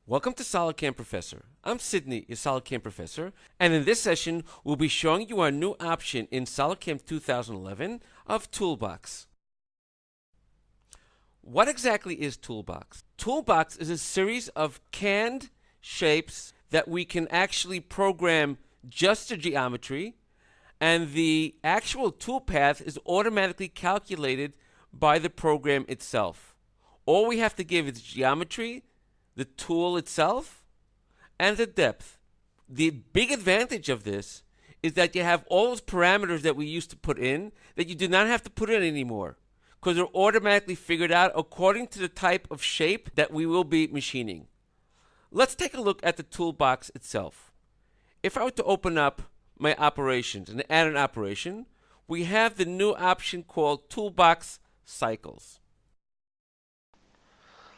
Welcome to SolidCAM Professor. I'm Sydney, your SolidCAM Professor, and in this session, we'll be showing you our new option in SolidCAM 2011 of Toolbox. What exactly is Toolbox? Toolbox is a series of canned shapes that we can actually program just the geometry, and the actual toolpath is automatically calculated by the program itself. All we have to give is geometry, the tool itself, and the depth. The big advantage of this is that you have all those parameters that we used to put in that you do not have to put in anymore because they're automatically figured out according to the type of shape that we will be machining. Let's take a look at the toolbox itself. If I were to open up my operations and add an operation, we have the new option called Toolbox Cycles.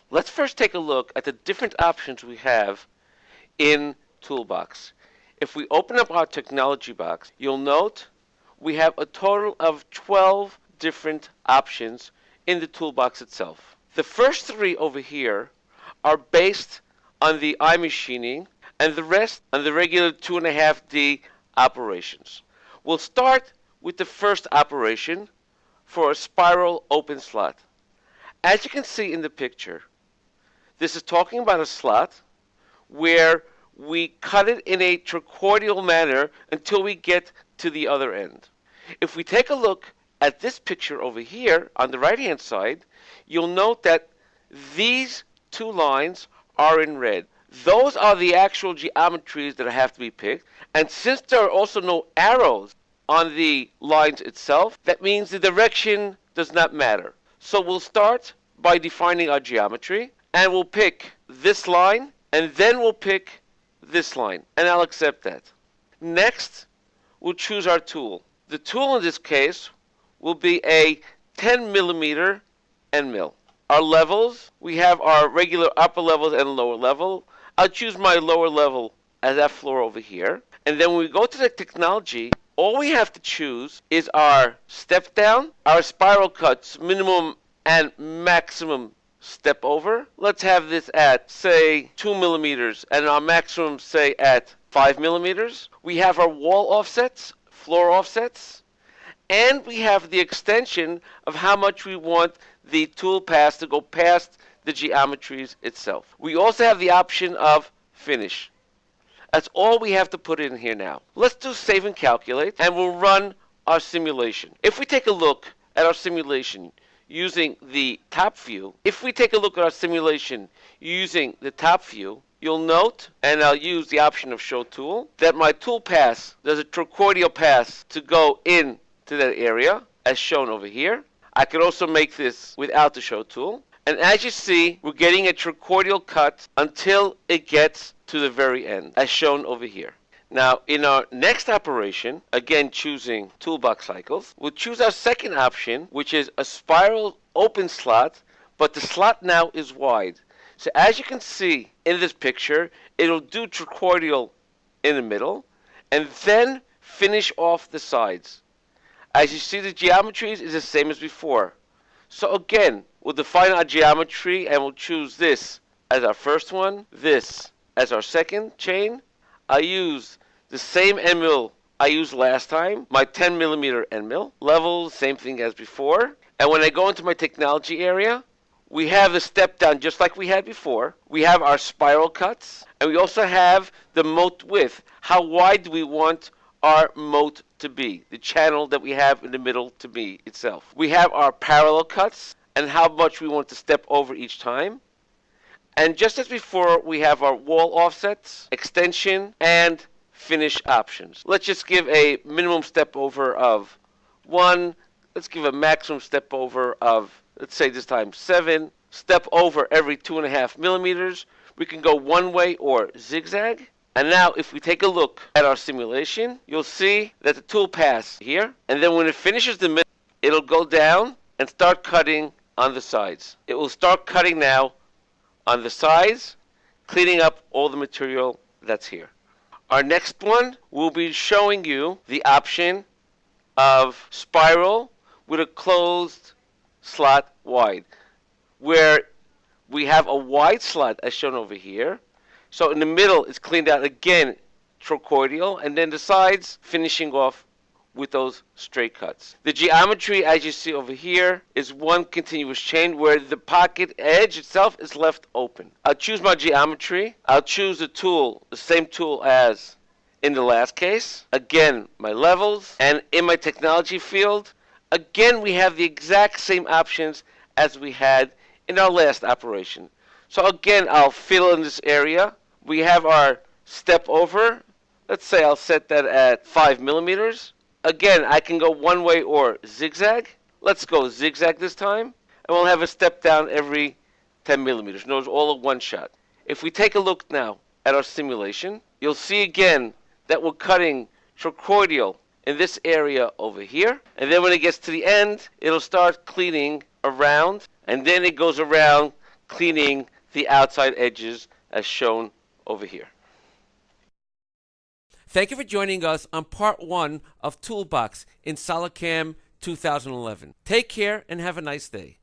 Let's first take a look at the different options we have in Toolbox. If we open up our technology box, you'll note we have a total of 12 different options in the toolbox itself. The first three over here are based on the iMachining and the rest on the regular 2.5D operations. We'll start with the first operation for a spiral open slot. As you can see in the picture, this is talking about a slot where we cut it in a trochoidal manner until we get to the other end. If we take a look at this picture over here on the right-hand side, you'll note that these two lines are in red. Those are the actual geometries that have to be picked, and since there are also no arrows on the lines itself, that means the direction does not matter. So we'll start by defining our geometry, and we'll pick this line, and then we'll pick this line, and I'll accept that. Next, we'll choose our tool. The tool in this case will be a 10 millimeter end mill. Our levels, we have our regular upper levels and lower level. I'll choose my lower level as that floor over here. And then when we go to the technology, all we have to choose is our step down, our spiral cuts, minimum and maximum step over. Let's have this at, say, 2 millimeters, and our maximum, say, at 5 millimeters. We have our wall offsets, floor offsets, and we have the extension of how much we want the tool pass to go past the geometries itself. We also have the option of finish. That's all we have to put in here now. Let's do save and calculate, and we'll run our simulation. If we take a look at our simulation using the top view, if we take a look at our simulation using the top view, you'll note, and I'll use the option of show tool, that my tool pass, there's a trochoidal pass to go in to that area, as shown over here. I could also make this without the show tool. And as you see, we're getting a trochoidal cut until it gets to the very end, as shown over here. Now, in our next operation, again choosing Toolbox Cycles, we'll choose our second option, which is a spiral open slot, but the slot now is wide. So as you can see in this picture, it'll do trochoidal in the middle, and then finish off the sides. As you see, the geometries is the same as before. So again, we'll define our geometry, and we'll choose this as our first one, this as our second chain. I use the same end mill I used last time, my 10 millimeter end mill. Level, same thing as before. And when I go into my technology area, we have the step down just like we had before. We have our spiral cuts, and we also have the moat width. How wide do we want our moat to be, the channel that we have in the middle to be itself. We have our parallel cuts and how much we want to step over each time. And just as before, we have our wall offsets, extension, and finish options. Let's just give a minimum step over of 1. Let's give a maximum step over of, let's say this time 7. Step over every 2.5 millimeters. We can go one way or zigzag. And now if we take a look at our simulation, you'll see that the tool pass here, and then when it finishes the middle, it'll go down and start cutting on the sides. It will start cutting now on the sides, cleaning up all the material that's here. Our next one will be showing you the option of spiral with a closed slot wide, where we have a wide slot as shown over here, So in the middle, it's cleaned out again, trochoidal, and then the sides finishing off with those straight cuts. The geometry, as you see over here, is one continuous chain where the pocket edge itself is left open. I'll choose my geometry. I'll choose the tool, the same tool as in the last case. Again, my levels. And in my technology field, again, we have the exact same options as we had in our last operation. So again, I'll fill in this area. We have our step over. Let's say I'll set that at 5 millimeters. Again, I can go one way or zigzag. Let's go zigzag this time. And we'll have a step down every 10 millimeters. Notice all in one shot. If we take a look now at our simulation, you'll see again that we're cutting trochoidal in this area over here. And then when it gets to the end, it'll start cleaning around. And then it goes around cleaning the outside edges as shown over here. Thank you for joining us on part 1 of Toolbox in SolidCAM 2011. Take care and have a nice day.